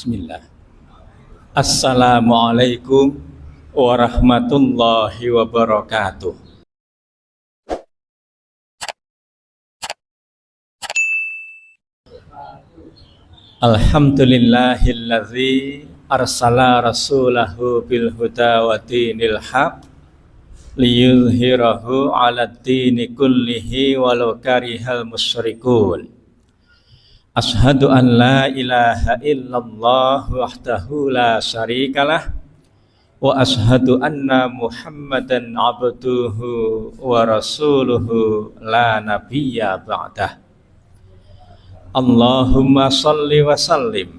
Bismillah. Assalamualaikum warahmatullahi wabarakatuh. Alhamdulillahilladzi arsala rasulahu bil huda wa dinil haq liyuzhirahu 'alad dini kullihi walau karihal musyrikun. Ashhadu an la ilaha illallah wahdahu la syarikalah wa ashhadu anna Muhammadan abduhu wa rasuluhu la nabiyya ba'dah. Allahumma salli wa sallim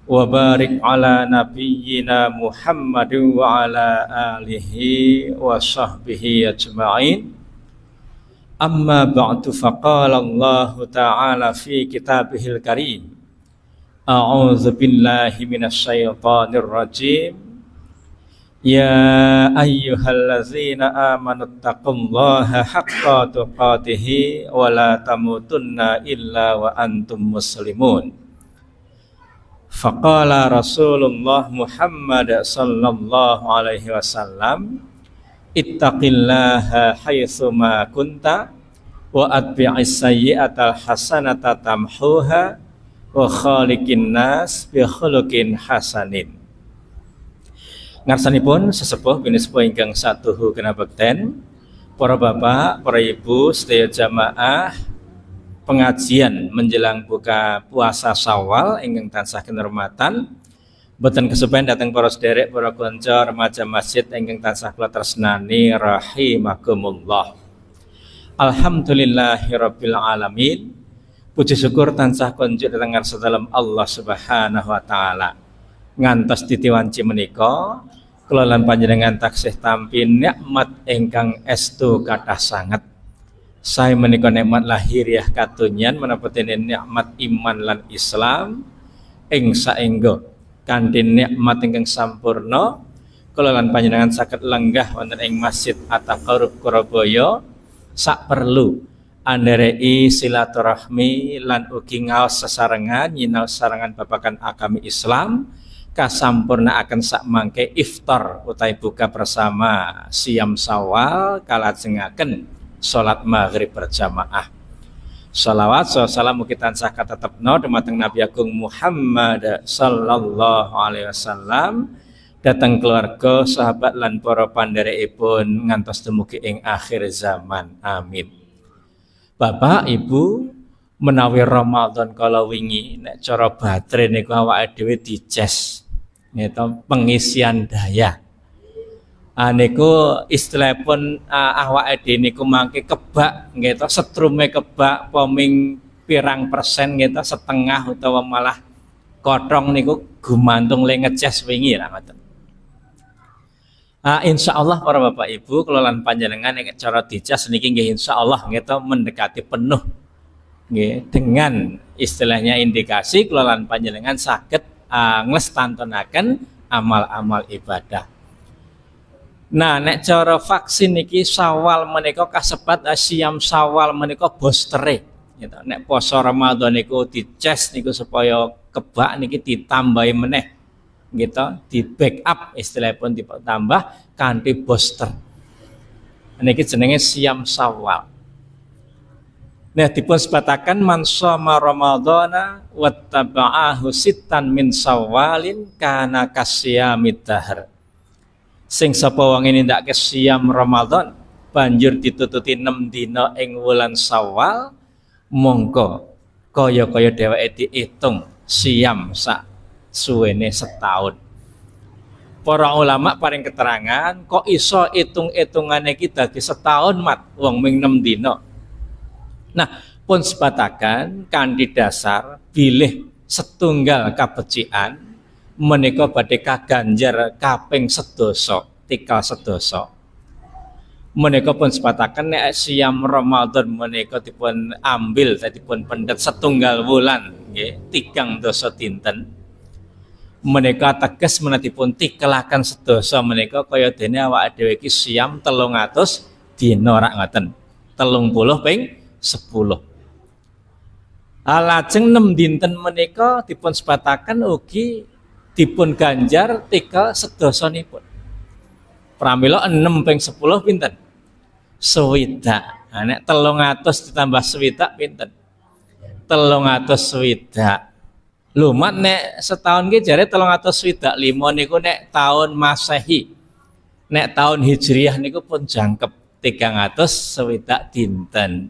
wa barik ala nabiyyina Muhammadin wa ala alihi wa sahbihi ajma'in. Amma ba'du, faqala Allah ta'ala fi kitabihil karim. A'udzu billahi minasyaitonir rajim. Ya ayyuhallazina amanu taqullaha haqqa tuqatih wa la tamutunna illa wa antum muslimun. Faqala Rasulullah Muhammad sallallahu alaihi wasallam, ittaqillaha haitsu ma kunta wa atbi'is sayyi'atal hasanata tamhuha wa khaliqin nas bi khuluqin hasanin. Ngarsanipun sesepuh bini sepuh ingkang satuhu kena bekten, para bapak, para ibu, sedaya jamaah pengajian menjelang buka puasa Syawal ingkang tansah kinurmatan. Boten kesupen datang para sederek, para kanca remaja masjid ingkang tansah kula tresnani rahimakumullah. Alhamdulillahirabbil alamin. Puji syukur tansah konjuk dhateng ngarsa dalem Allah Subhanahu wa taala. Ngantos titiwanci menika kula lan panjenengan taksih tampi nikmat ingkang estu kathah sanget. Sae menika nikmat lahiriah katunyan menapa dene nikmat iman lan Islam ing saengga kanthi nikmat ingkang sampurna kula lan panjenengan saged lenggah wonten ing Masjid At-Taqarrub Surabaya sak perlu anderei silaturahmi lan ugi ngaos sesarengan nyinaos sarengan babagan agami Islam kasampurna akan sak mangke iftar utawi buka bersama siam Syawal kalajengaken salat maghrib berjamaah. Salawat salam mugi tansah katetepna dumateng Nabi Agung Muhammad sallallahu alaihi wasallam, dateng keluarga, sahabat lan para pandherekipun ngantos dumugi ing akhir zaman. Amin. Bapak, Ibu, menawi Ramadan kala wingi nek cara baterai niku awake dhewe dices. Nggih pengisian daya. Niku istilahipun awake dhewe niku mangke kebak nggih to, setrume kebak poming pirang persen nggih to, setengah utawa malah kotong niku gumantung le ngeces wingi ra ngoten. Insyaallah para Bapak Ibu kula lan panjenengan nek cara dicas niki nggih insyaallah nggih to mendekati penuh nggih, dengan istilahnya indikasi kula lan panjenengan saged nglestantunaken amal-amal ibadah. Nah, nek cara vaksin niki Syawal menika kasebat siam Syawal menika boostere gitu. Nek poso Ramadan niku dices niku supaya kebak niki ditambahi meneh gitu, di backup istilahipun ditambah kanthi booster. Niki jenenge siam Syawal. Nah, dipun sebataken man shoma Ramadhana wattaba'ahu sittan min Syawalin kana kasyamid dahr. Sing sapa wong nindakake siam Ramadan banjur ditututi 6 dina ing wulan Syawal, mongko kaya-kaya dheweke diitung siam sak suwene setahun. Para ulama paring keterangan kok iso itung-itungane iki dadi setahun mat wong ming 6 dina. Nah, pun sebatakan kanthi dasar bilih setunggal kabecikan menika badhe kaganjar kaping sedasa tikal sedasa. Menika pun sebataken nek siam Ramadan menika dipun ambil dipun pendet setunggal wulan nggih 3 dasa dinten. Menika teges menatipun tikelaken sedasa menika kaya dene awake dhewe iki siam 300 dina rak ngoten. 30 ping 10. Lajeng 6 dinten menika dipun sebataken ugi dipun ganjar tikel sedosonipun. Pramila 6 ping 10 pinten? Swidak. Nah, nek 300 ditambah swidak pinten? 300 swidak. Lho, mat nek setahun ki jare 300 swidak 5 niku nek tahun Masehi. Nek tahun Hijriah niku pun jangkep 300 swidak dinten.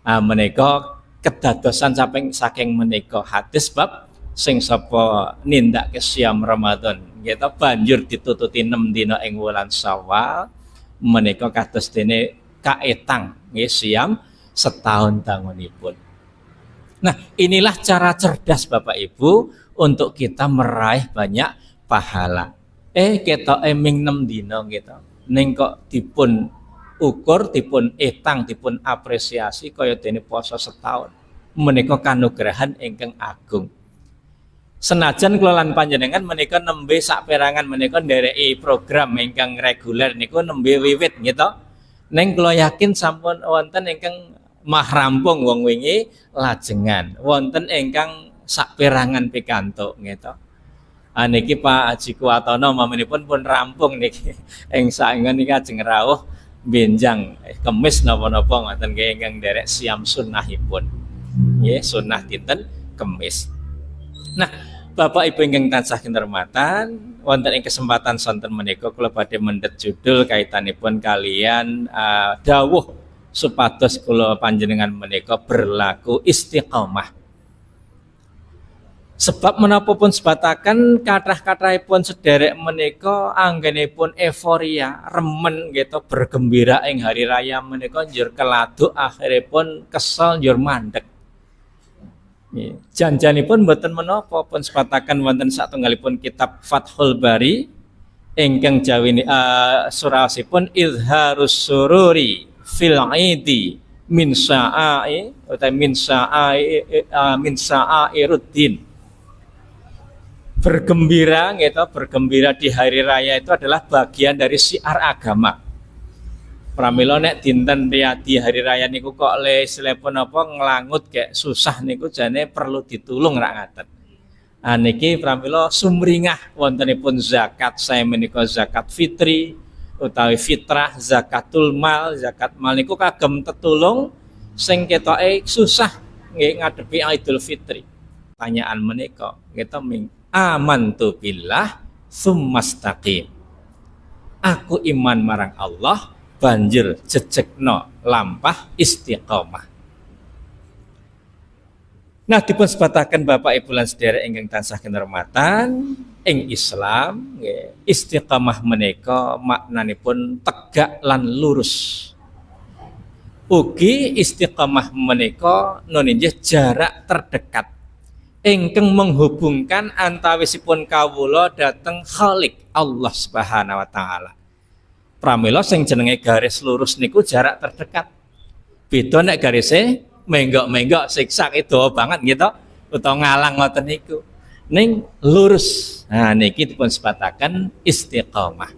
Menika kedadosan saking menika hadis bab sing sapa nindakake siam Ramadan kita banjur ditututi 6 dina ing wulan Syawal menika kados dene kaetang nggih siam setahun tangunipun. Nah, inilah cara cerdas Bapak Ibu untuk kita meraih banyak pahala. Ketok eming 6 dina gitu. Ning kok dipun ukur, dipun etang, dipun apresiasi kaya dene poso setahun. Menika kanugrahan ingkang agung. Senajan kula lan panjenengan menika nembe saperangan menika ndereki program ingkang reguler niku nembe wiwit gitu. Ning kula yakin sampun wonten ingkang mah rampung wong wingi lajengan. Wonten ingkang saperangan pikantuk gitu. Niki Pak Haji Kuwatono maminipun pun rampung niki. Ing saengen niki ajeng rawuh benjang Kemis napa-napa ngoten nggih ingkang nderek siam sunnahipun. Nggih, sunnah dinten Kemis. Nah, Bapak Ibu ingkang tansah kinurmatan, wonten ing kesempatan sonten menika kula badhe mendhet judul kaitanipun kalian dawuh supados kula panjenengan menika berlaku istiqomah. Sebab menapapun sebataken kathah-kathahipun sederek menika anggenipun euforia, remen gitu bergembira ing hari raya menika njur keladuk akhiripun kesel njur mandek. Janjanipun mboten menapa pun sebataken wonten satunggalipun kitab Fathul Bari ingkang jawini suraosipun izharus sururi fil aidi min sa'i utawa min sa'iruddin. Bergembira gitu, bergembira di hari raya itu adalah bagian dari syiar agama. Pramila nek dinten riyadi hari raya niku kok le selepon apa nglangut kayak susah niku jane perlu ditulung rak ngaten. Niki pramila sumringah wontenipun zakat saya menika zakat fitri utawi fitrah, zakatul mal, zakat mal niku kagem tetulung sing ketoke susah nggih ngadepi Idul Fitri. Tanyaan menika kita amantu billah summastaqim. Aku iman marang Allah banjir jejekno lampah istiqomah. Nah, dipun sebataken Bapak Ibu lan sedherek ingkang tansah kinurmatan ing Islam nggih, istiqomah menika maknanipun tegak lan lurus. Ugi istiqomah menika nuninjih jarak terdekat ingkang menghubungkan antawisipun kawula dhateng Khalik Allah Subhanahu wa taala. Pramila sing jenenge garis lurus niku jarak terdekat. Beda nek garise menggok-menggok siksak itu banget gitu utawa ngalang ngoten niku. Ning lurus. Nah niki dipun sebataken istiqomah.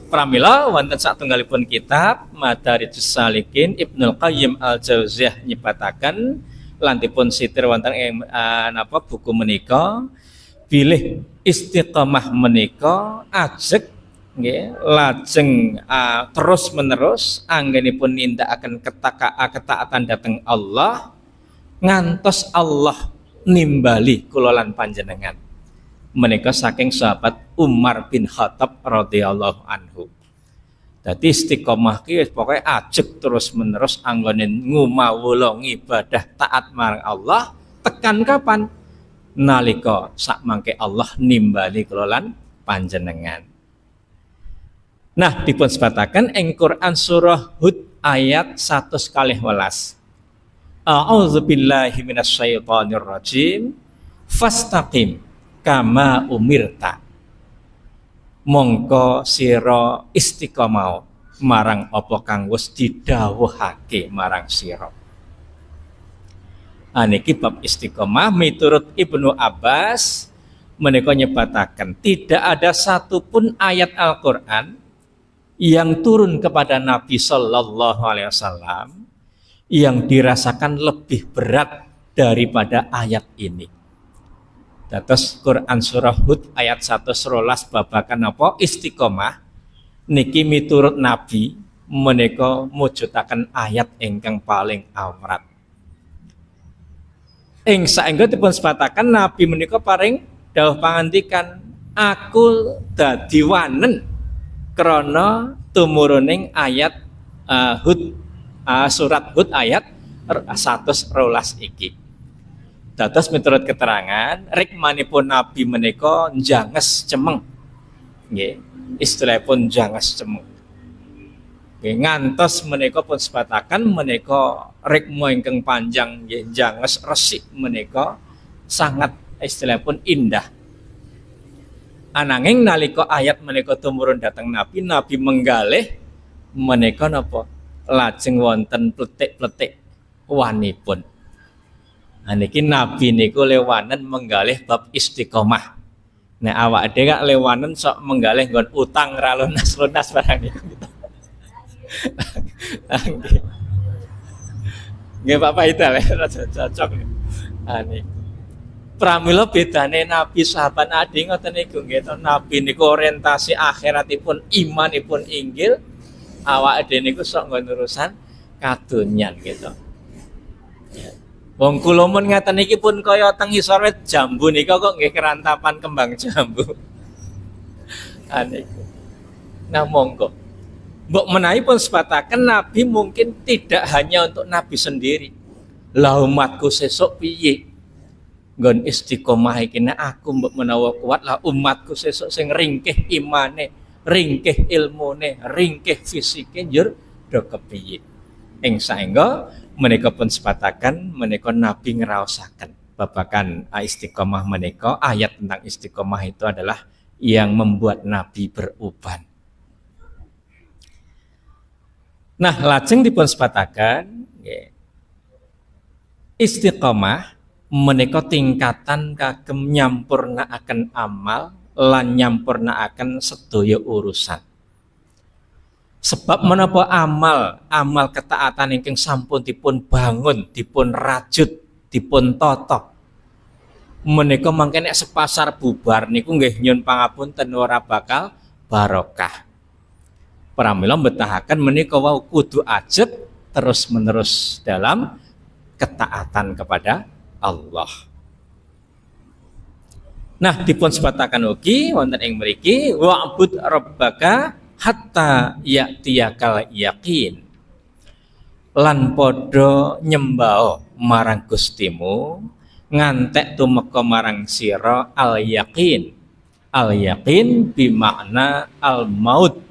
Pramila wonten satunggalipun kitab Madarijus Salikin Ibnu Qayyim Al-Jauziyah nyebataken lan dipun sitir wonten ing buku menika bilih istiqomah menika ajeg nggih lajeng terus menerus anggenipun nindakaken ketaatan dhateng Allah ngantos Allah nimbali kula lan panjenengan. Menika saking sahabat Umar bin Khattab radhiyallahu anhu. Dadi istiqomah ki wis pokoke ajeg terus menerus anggone ngumawula ngibadah taat marang Allah tekan kapan? Nalika sak mangke Allah nimbali kula lan panjenengan. Nah, dipun sebataken ing Quran surah Hud ayat 112. A'udzubillahi minasyaitonir rajim. Fastaqim kama umirta. Mongko sira istiqomah marang apa kang wis didhawuhake marang sira. Niki bab istiqomah miturut Ibnu Abbas menika nyebataken tidak ada satupun ayat Al-Qur'an yang turun kepada Nabi Shallallahu Alaihi Wasallam yang dirasakan lebih berat daripada ayat ini. Dados Quran surah Hud ayat 112 babakan apa istiqomah niki miturut Nabi menika mujudaken ayat ingkang paling awrat. Ing saengga dipun sebataken Nabi menika paring dawuh pangandikan, aku dadi wanen krana tumuruning ayat Hud surat Hud ayat 112 iki. Dados miturut keterangan rikmanipun Nabi menika njanges cemeng. Nggih, istilahipun njanges cemeng. Nggih, ngantos menika pun sebataken menika rikma ingkang panjang nggih njanges resik menika sangat istilahipun indah. Ananging nalika ayat menika tumurun dhateng Nabi, Nabi menggalih menika napa? Lajeng wonten pletik-pletik wanipun. Niki Nabi niku lewanen menggalih bab istiqomah. Nek awak dhewe gak lewanen sok menggalih nggon utang ra lunas-lunas barang niku. Nggih Pak Faidal cocok. Niku. Pramila bedane Nabi sahabat adi ngoten niku nggih to. Nabi niku orientasi akhiratipun, imanipun inggil, awake dhewe niku sok nggon urusan kadonyan gitu. Wong kula mun ngaten iki pun kaya teng isor wit jambu nika kok nggih kerantapan kembang jambu. Niku. Nah monggo. Mbok menawi pun sebataken Nabi mungkin tidak hanya untuk Nabi sendiri. Lah umatku sesuk piye? Nggon istiqomah iki nek aku mbok menawa kuat lah umatku sesuk sing ringkih imane, ringkih ilmune, ringkih fisike njur do kepiye. Ing saengga menika pun sebataken menika Nabi ngraosaken babakan istiqomah menika, ayat tentang istiqomah itu adalah yang membuat Nabi beruban. Nah, lajeng dipun sebataken istiqomah menika tingkatan kagem nyampurnaaken amal lan nyampurnaaken sedaya urusan. Sebab menapa amal ketaatan ingkang sampun dipun bangun, dipun rajut, dipun tata. Menika mangke nek sepasar bubar niku nggih nyun pangapunten ora bakal barokah. Pramila mbetahaken menika wau kudu ajeg terus-menerus dalam ketaatan kepada Allah. Nah, dipun sebataken ugi wonten ing mriki wa'bud rabbaka hatta ya'tiyakal yaqin. Lan padha nyembah marang Gustimu ngantek tumeka marang sira al yaqin. Al yaqin bimakna al maut.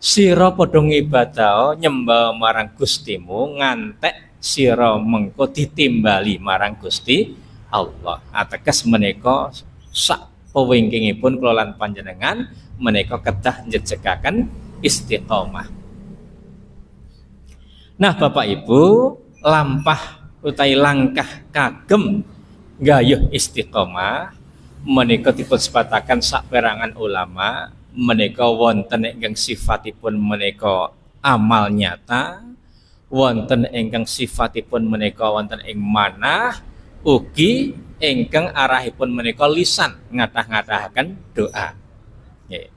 Sira padha ngibadah nyembah marang Gustimu ngantek sira mengko ditimbali marang Gusti Allah. Ateges menika sak pawingkingipun kula lan panjenengan menika kedah njejegaken istiqomah. Nah, Bapak Ibu, lampah utawi langkah kagem gayuh istiqomah menika dipun sebataken saperangan ulama menika wonten ingkang sifatipun menika amal nyata, wonten ingkang sifatipun menika wonten ing manah, ugi ingkang arahipun menika lisan ngadah-ngadahaken doa. Nggih.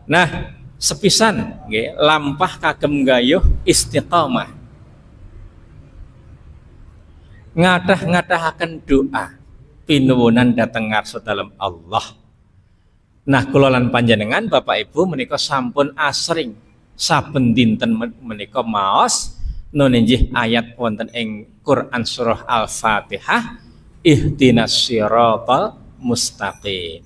Nah, sepisan nggih lampah kagem gayuh istiqomah. Ngadah-ngadahaken doa pinuwunan dhateng ngarsa dalem Allah. Nah, kula lan panjenengan Bapak Ibu menika sampun asring saben dinten menika maos nunjih ayat wonten ing Quran surah Al-Fatihah, ihdinas siratal mustaqim.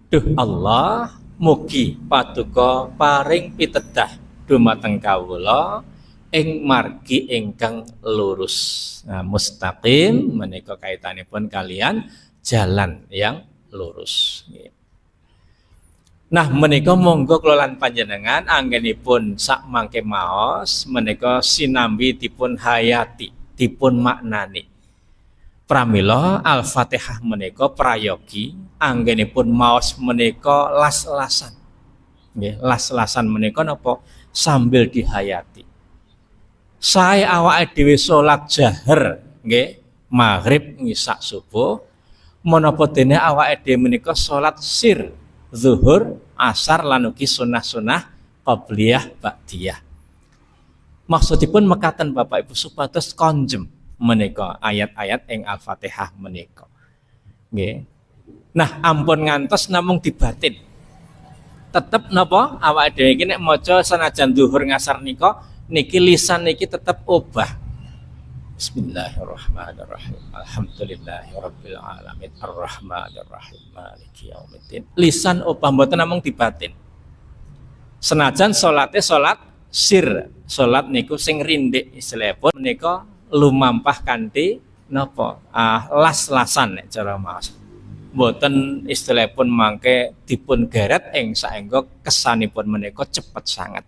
Duh Allah, mugi paduka paring pitedah dumateng kawula ing margi ingkang lurus. Nah, mustaqim menika kaitanipun kalian jalan yang lurus. Nah, menika monggo kula lan panjenengan anggenipun sak mangke maos menika sinambi dipun hayati, dipun maknani. Pramila Al-Fatihah menika prayogi anggenipun maos menika las-lasan. Nggih, las-lasan menika napa sambil dihayati. Sae awake dhewe salat jahar, nggih, maghrib ngisa subuh menapa dene awake dhewe menika salat sir zuhur asar lan ugi sunah-sunah qabliyah ba'diyah. Maksudipun mekaten Bapak Ibu supados konjem menika ayat-ayat ing Al-Fatihah menika. Nggih. Nah, ampun ngantos namung dibatin. Tetep napa awake dhewe iki nek maca sanajan zuhur ngasar nika niki lisan niki tetep obah. Bismillahirrahmanirrahim. Alhamdulillahirabbil alamin arrahmanirrahim maliki yaumiddin. Lisan obah mboten namung dibatin. Senajan salate salat sir, salat niku sing rindik istilahipun menika lumampah kanthi napa? Las-lasan nek cara maos. Mboten istilahipun mangke dipun geret ing saengga kesanipun menika cepet sanget.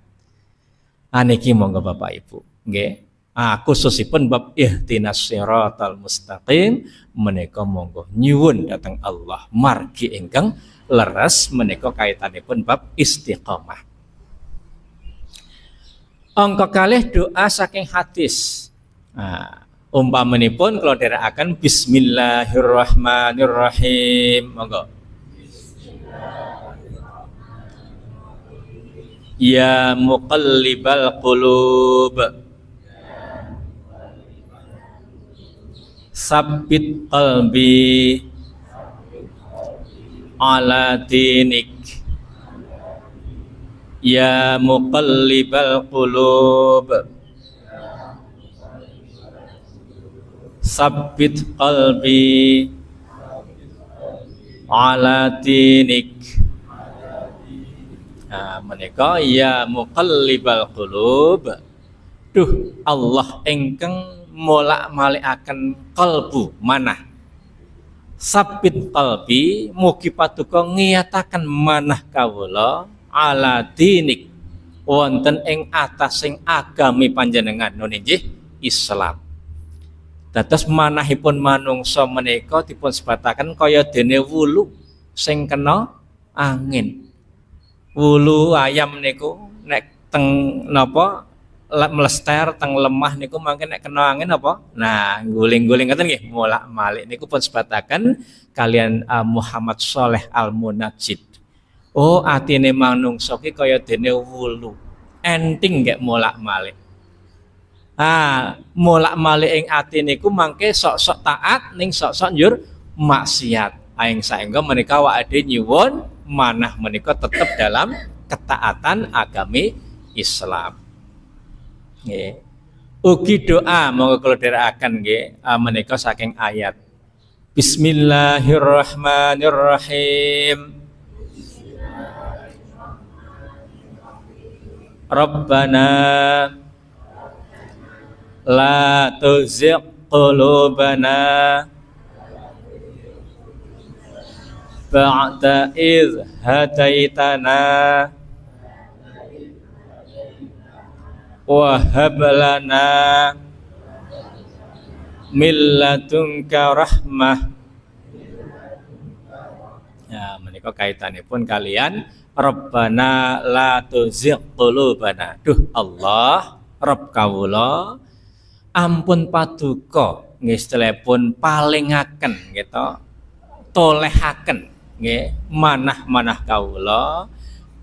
Niki monggo Bapak Ibu, nggih. Khususipun bab ihdinas siratal mustaqim menika monggo nyuwun dhateng Allah margi ingkang leres menika kaitanipun bab istiqomah. Angka kalih doa saking hadis. Umpamanipun kula dherekaken bismillahirrahmanirrahim. Monggo. Ya muqallibal qulub sabbit qalbi ala dinik. Ya muqallibal qulub sabbit qalbi ala dinik. Menika ya muqallibal qulub. Duh Allah ingkang molak-malikaken kalbu manah. Sabbit qalbi mugi paduka ngiyataken manah kawula ala dinik wonten ing atasing agami panjenengan nggih Islam. Dados manahipun manungsa menika dipun sebataken kaya dene wulu sing kena angin. Wulu ayam niku nek teng napa mlester teng lemah niku mangke nek kena angin apa? Nah, guling-guling ngoten nggih molak-malik niku pun sebataken kalian Muhammad Shalih Al-Munajjid. Oh, atine manungsa ki kaya dene wulu. Enting nggih molak-malik. Molak-malik ing ati niku mangke sok-sok taat ning sok-sok njur maksiat. Aing saengga menika awake nyuwun manah menika tetep dalam ketaatan agami Islam. Nggih. Ugi doa monggo kula dherekaken nggih menika saking ayat Bismillahirrahmanirrahim. Rabbana la tuzigh qulubana ba'da idh hadaitana wa hab lana min ladunka rahmah. Ya, menika kaitanipun kalian Rabbana la tuzigh qulubana. Duh Allah, Rabb kawula ampun paduka nggih setelipun palingaken gitu. Tolehaken nggih manah-manah kawula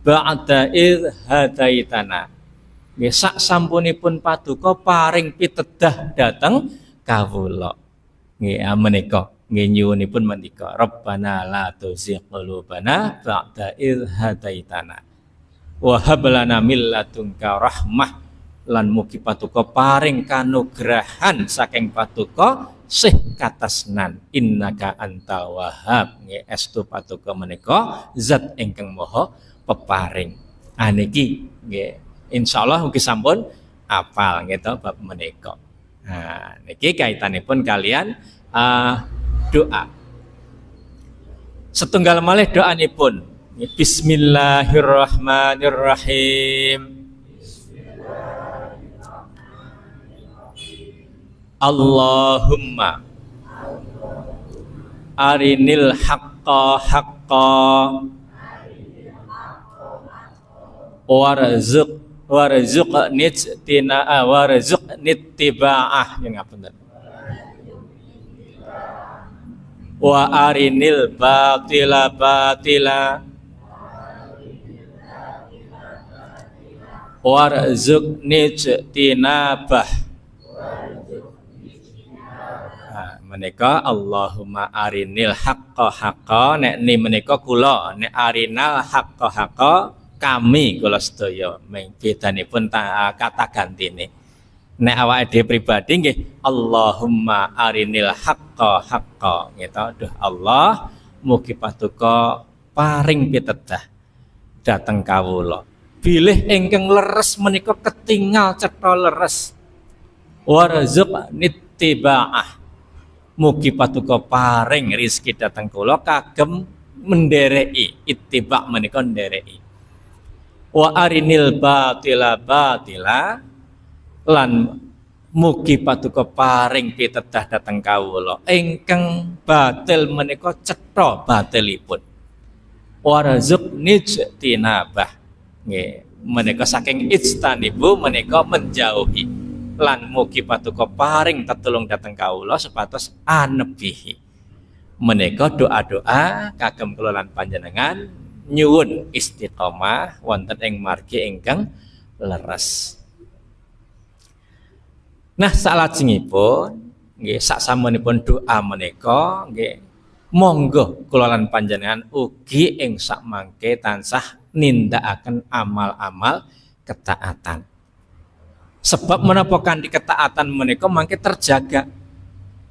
ba'da idh hadaitana. Nggih sak sampunipun paduka paring pitedah dhateng kawula. Nggih menika nggih nyuwunipun menika Rabbana la tuzigh qulubana ba'da idh hadaitana wa hab lana min ladunka rahmah lan mugi paduka paring kanugrahan saking paduka sih katasnan innaka antal wahhab. Nggih estu paduka menika zat ingkang maha peparing. Niki nggih insyaallah mugi sampun apal gitu bab menika. Niki kaitanipun kalian doa. Setunggal malih doanipun. Bismillahirrahmanirrahim. Allahumma arinil haqqa haqqa warzuqni ittiba'ah. Yang ngapunten. wa arinil batila batila warzuqni ijtinabah. Menika Allahumma arinil haqqa haqqa, nek ni menika kula, nek arinal haqqa haqqa kami kula sedaya. Ming bedanipun kata gantine. Nek awake dhewe pribadi nggih Allahumma arinil haqqa haqqa. Gitu. Duh Allah, mugi paduka paring pitedah dhateng kawula. Bilih ingkang leres menika ketingal cetha leres. Warzuqni ittiba'ah. Mugi paduka paring rezeki dhateng kula kagem mendereki ittiba menika ndereki. Wa arinil batila batila lan mugi paduka paring pitedah dhateng kawula ingkang batil menika cetha batilipun. Warzuqni ijtinabah. Nggih, menika saking ijtanibu menika menjauhi. Lan mugi paduka paring tetulung dhateng kawula supados anebihi. Menika doa-doa kagem kula lan panjenengan nyuwun istiqomah wonten ing margi ingkang leres. Nah, salajengipun nggih saksampunipun doa menika nggih monggo kula lan panjenengan ugi ing sakmangke tansah nindakaken amal-amal ketaatan. Sebab menapa kanthi ketaatan menika mangke terjaga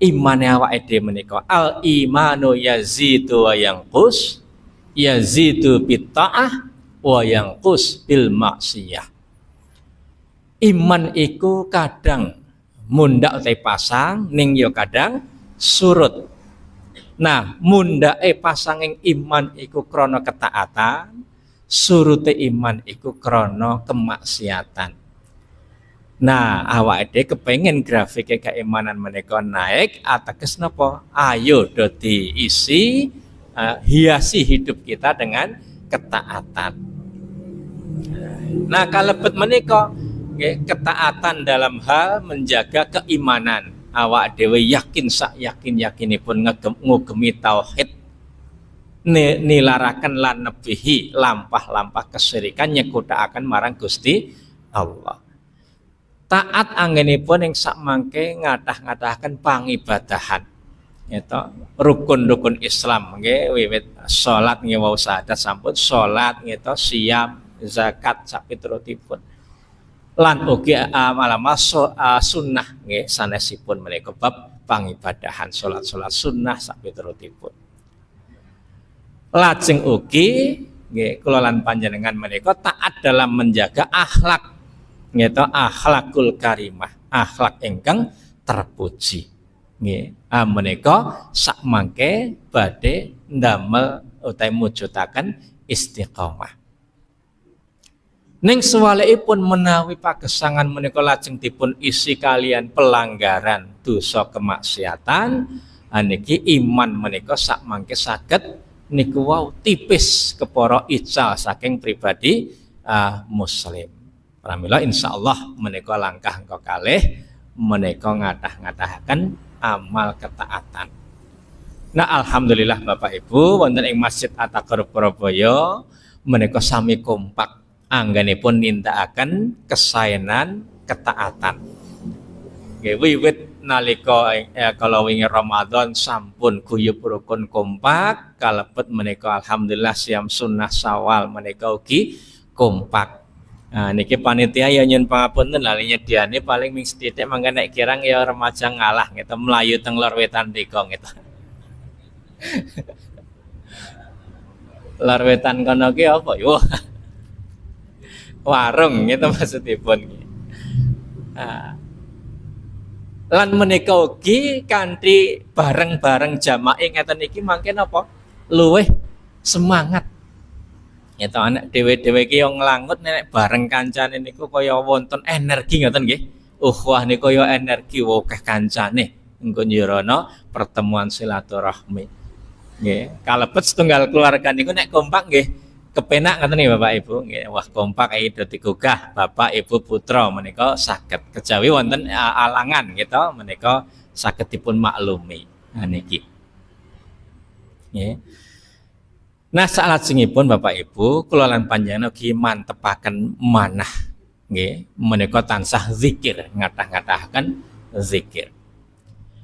imane awake dhewe menika. Al imanu yazidu wa yanqus, yazidu bit ta'ah wa yanqus bil maksiyah. Iman iku kadang mundhak utawi pasang ning ya kadang surut. Nah, mundhake pasanging iman iku krana ketaatan, surute iman iku krana kemaksiatan. Nah, awake dhewe kepengin grafike keimanan menika naik, ateges napa? Ayo do diisi hiasi hidup kita dengan ketaatan. Nah, kalebet menika nggih ketaatan dalam hal menjaga keimanan. Awak dhewe yakin sak yakin-yakinipun ngugemi tauhid, nilaraken lan nebihi lampah-lampah kesyirikan nyekuthaken marang Gusti Allah. Taat anggenipun ing sakmangke ngadah-ngadahaken pangibadahan. Itu rukun-rukun Islam nggih wiwit salat nggih wau syahadat sampun salat gitu siam zakat sapiturutipun. Lan ugi amal-amal sunnah nggih sanesipun menika bab pangibadahan salat-salat sunnah sapiturutipun. Lajeng ugi nggih kula lan panjenengan menika taat dalam menjaga akhlak. Gitu akhlakul karimah, akhlak ingkang terpuji. Nggih, menika sakmangke badhe ndamel utawi mujudaken istiqomah. Ning suwalipun menawi pagesangan menika lajeng dipun isi kalian pelanggaran dosa kemaksiatan, niki iman menika sakmangke saged niku wau tipis kepara ical saking pribadi muslim. Pramila insyaallah menika langkah engko kalih menika ngadah-ngadahaken amal ketaatan. Nah, alhamdulillah Bapak Ibu wonten ing Masjid At-Taqarrub Surabaya menika sami kompak anggenipun nindakaken kesaenan ketaatan. Nggih wiwit nalika kala wingi Ramadan sampun guyub rukun kompak kalebet menika alhamdulillah siam sunnah Syawal menika ugi kompak. Nah, niki panitia ya nyun pangapunten lali nyediane paling ming sithik mangke nek kirang ya remaja ngalah gitu melayu teng lor wetan dika gitu. Lor wetan kono ki apa yo? Warung gitu maksudipun. Nah, lan menika ugi kanthi bareng-bareng jamaah ngeten iki mangke napa? Luwih semangat. Itu anak dewe-dewe ki yo nglangut nek bareng kancane niku kaya wonten energi ngoten nggih. Wah niku kaya energi akeh kancane engko nyirana pertemuan silaturahmi. Nggih, kalebet setunggal keluarga niku nek kompak nggih kepenak ngoten nggih Bapak Ibu. Nggih, wah kompak iki dadi gugah Bapak Ibu putra menika saged kejawi wonten alangan gitu menika saged dipun maklumi. Nah niki. Nggih. Nah, salajengipun Bapak Ibu, kula lan panjenengan ugi mantepaken manah nggih menika tansah zikir, ngatah-ngatahaken zikir.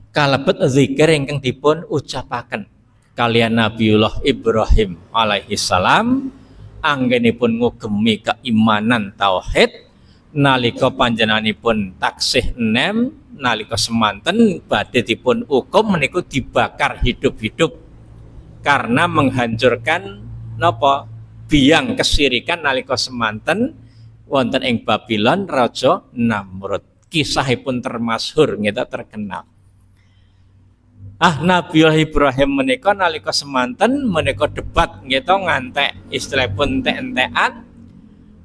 Kalebet zikir ingkang dipun ucapaken kaliyan Nabiullah Ibrahim alaihi salam anggenipun ngugemi keimanan tauhid nalika panjenenganipun taksih enem nalika semanten badhe dipun ukum menika dibakar hidup-hidup karena menghancurkan napa biang kesirikan nalika semanten wonten ing Babylon Raja Namrud. Kisahipun termasyhur ngeta terkenal. Nabiullah Ibrahim menika nalika semanten menika debat ngeta ngantek istilahipun entek-entekan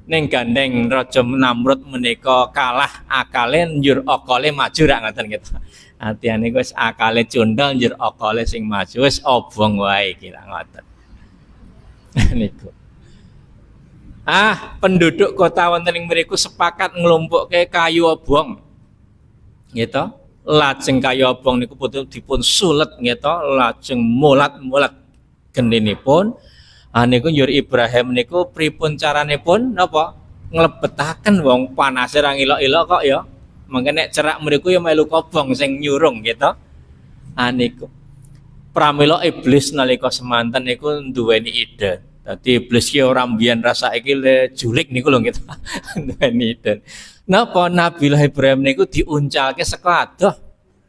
ning gandeng Raja Namrud menika kalah akale njur akale maju rak ngoten gitu. Atiane wis akale cundal njur akale sing maju wis obong wae kira ngoten. Niku. Penduduk kota wonten ing mriku sepakat nglumpukke kayu obong. Gitu. Lajeng kayu obong niku dipun sulet gitu, lajeng mulat-mulat gendinipun. Niku njur Ibrahim niku pripun caranipun napa nglebetaken wong panase ra ilok-ilok kok ya. Mangke nek cerak mriku ya melu kobong sing nyurung gitu. Niku. Pramila iblis nalika semanten niku nduweni ide. Dadi iblis ki ora mbiyen rasa iki le julik niku lho gitu. Nduweni ide. Napa Nabiullah Ibrahim niku diuncalke saka adoh.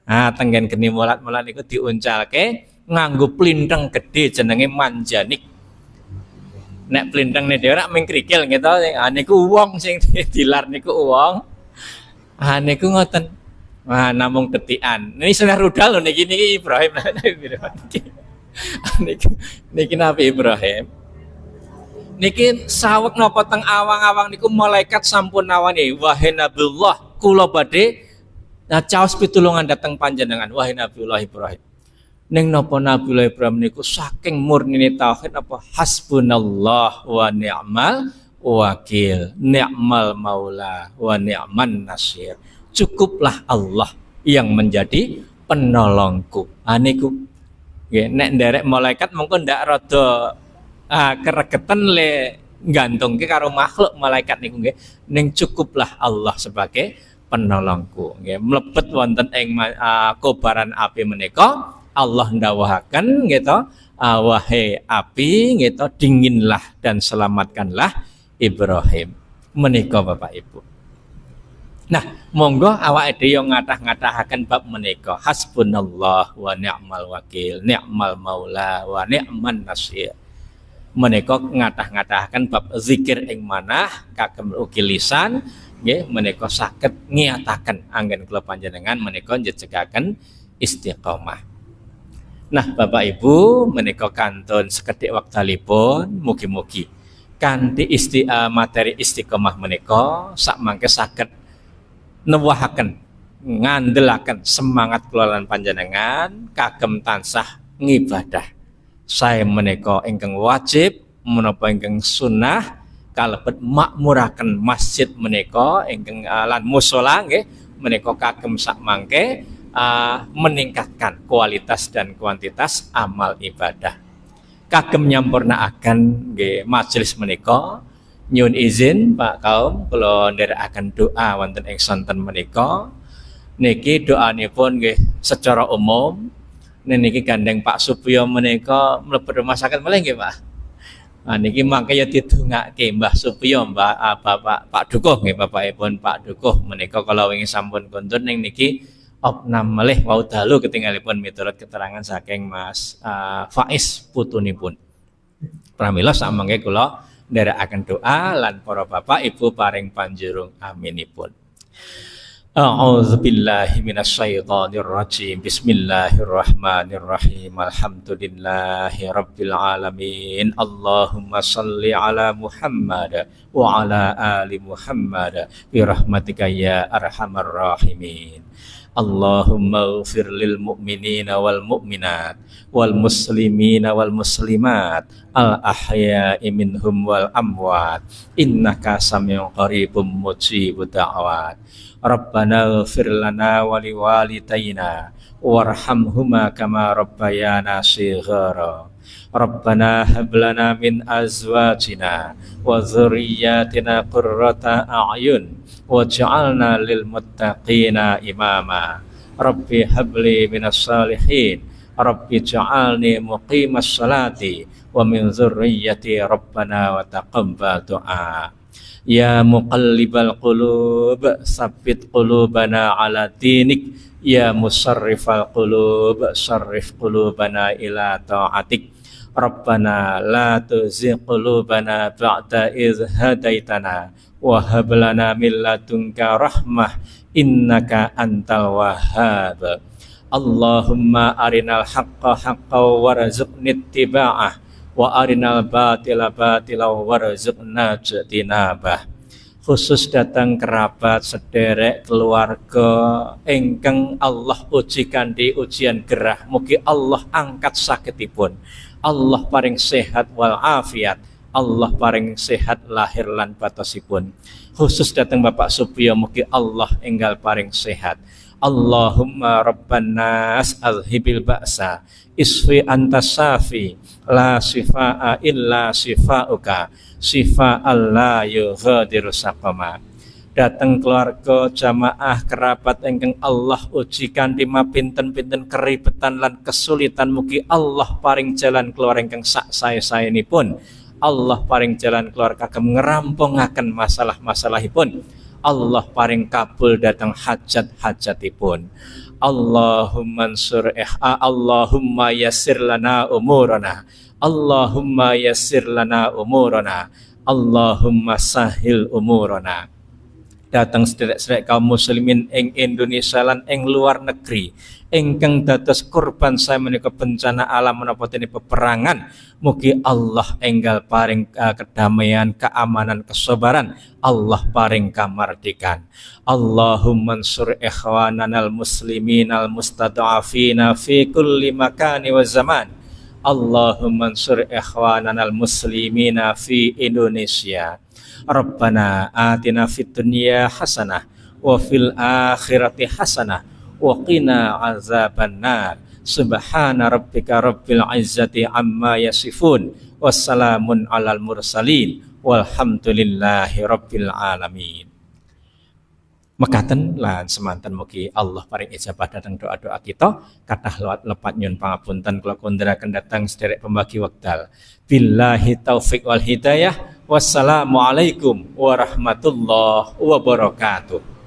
Tenggen geni molat-molat niku diuncalke nganggo plinteng gedhe jenenge manjanik. Nek plinteng dhewe rak ming krikil gitu. Niku wong sing dilar niku wong. Niku ngoten. Namung detikan. Ini sudah rudal lho niki Ibrahim. Niki Nabi Ibrahim. Niki saweg napa teng awang-awang niku malaikat sampun nawani, wahai Nabiullah, kula badhe caos pitulungan dateng panjenengan, wahai Nabiullah Ibrahim. Ning napa Nabiullah Ibrahim niku saking murnine tauhid apa hasbunallah wa ni'mal wakil, ni'mal maula wa ni'man nasir. Cukuplah Allah yang menjadi penolongku. Niku nggih nek nderek malaikat mengko ndak rada keregeten le gantungke karo makhluk malaikat niku nggih ning cukuplah Allah sebagai penolongku nggih mlebet wonten ing kobaran api menika Allah ndawuhaken gitu wahai api gitu dinginlah dan selamatkanlah Ibrahim menika Bapak Ibu. Nah, monggo awake dhewe ngatah-ngatahaken bab menika hasbunallah wa ni'mal wakil, ni'mal maula wa ni'man nasir. Menika ngatah-ngatahaken bab zikir ing manah kagem ugi lisan nggih menika saged ngiyataken anggen kula panjenengan menika njejegaken istiqomah. Nah, Bapak Ibu menika kantun sekedhik wektalipun mugi-mugi kanthi materi istiqomah menika sakmangke saged newahaken ngandelaken semangat kula lan panjenengan kagem tansah ngibadah. Saya menika ingkang wajib menapa ingkang sunnah kalebet makmuraken masjid menika ingkang lan musala nggih menika kagem sakmangke meningkatkan kualitas dan kuantitas amal ibadah. Kagem nyampurnaaken nggih majelis menika nyuwun izin Pak Kaum kula nderekaken doa wonten ing sonten menika. Niki doanipun nggih secara umum niki gandeng Pak Supiyo menika mlebet rumah sakit malih nggih Pak. Niki mangke ya didongake Mbah Supiyo, Bapak Pak Dukuh nggih bapakipun Pak Dukuh menika kala wingi sampun kondur ning niki opnam malih wau dalu ketinggalipun miturut keterangan saking Mas Faiz putunipun. Pramila samangke kula nderekaken doa lan para bapak ibu paring panjurung aminipun. A'udzubillahi minasyaitonir rajim. Bismillahirrahmanirrahim. Alhamdulillahi rabbil alamin. Allahumma shalli ala Muhammad wa ala ali Muhammad bi rahmatika ya arhamar rahimin. Allahumma ighfir lil mu'minina wal mu'minat wal muslimina wal muslimat al ahya'i minhum wal amwat innaka sami'un qaribun mujibud da'wat. Rabbana ighfir lana wa liwalidayna warhamhuma kama rabbayana shighara. Rabbana hab lana min azwajina wa dzurriyyatina qurrata a'yun waj'alna lil muttaqina imama. Rabbi habli minas salihin. Rabbi ja'alni muqimas salati wa min dzurriyyati rabbana wa taqabbal du'a. Ya muqallibal qulub sabbit qulubana ala dinik. Ya musarrifal qulub sarrif qulubana ila ta'atik. Rabbana la tuzigh qulubana ba'da idh hadaitana wa hab lana min ladunka rahmah innaka antal wahhab. Allahumma arinal haqqa haqqan warzuqni ittiba'ah wa arinal batila batila warzuqna ijtinabah. Khusus datang kerabat, sederek, keluarga ingkang Allah ujikan di ujian gerah, mugi Allah angkat sakitipun, Allah paring sehat wal afiat, Allah paring sehat lahir lan batosipun. Khusus datang Bapak Supiyo, mugi Allah enggal paring sehat. Allahumma rabban nas azhibil ba'sa isfi antas safi la sifaa illa sifauka sifa'al la yughadiru saqama. Datang keluarga jamaah kerabat ingkang Allah ujikan di pinten-pinten keribetan lan kesulitan, mugi Allah paring jalan keluar ingkang sak sae-saenipun. Allah paring jalan keluar kagem ngerampungaken masalah-masalahipun. Allah paring kabul datang hajat-hajatipun. Allahumma yassir lana umurana. Allahumma yassir lana umurana. Allahumma sahil umurana. Datang sederek-sederek kaum muslimin ing Indonesia lan ing luar negeri ingkang dados korban saya menika bencana alam menapa dene peperangan, mugi Allah enggal paring kedamaian, keamanan, kesabaran, Allah paring kamardikan. Allahumma ansur ikhwananal musliminal mustad'afina fi kulli makani wa zaman. Allahumma ansur ikhwananal muslimina fi Indonesia. Rabbana atina fid dunya hasanah wa fil akhirati hasanah wa qina azabannar. Subhana rabbika rabbil izzati amma yasifun wassalamun alal mursalin walhamdulillahi rabbil alamin. Mekaten lan semanten mugi Allah paring ijabah datang doa-doa kita. Kathah lepat nyun pangapunten kula kondharaken datang sederek pembagi wekdal. Billahi taufik wal hidayah. Wassalamualaikum warahmatullahi wabarakatuh.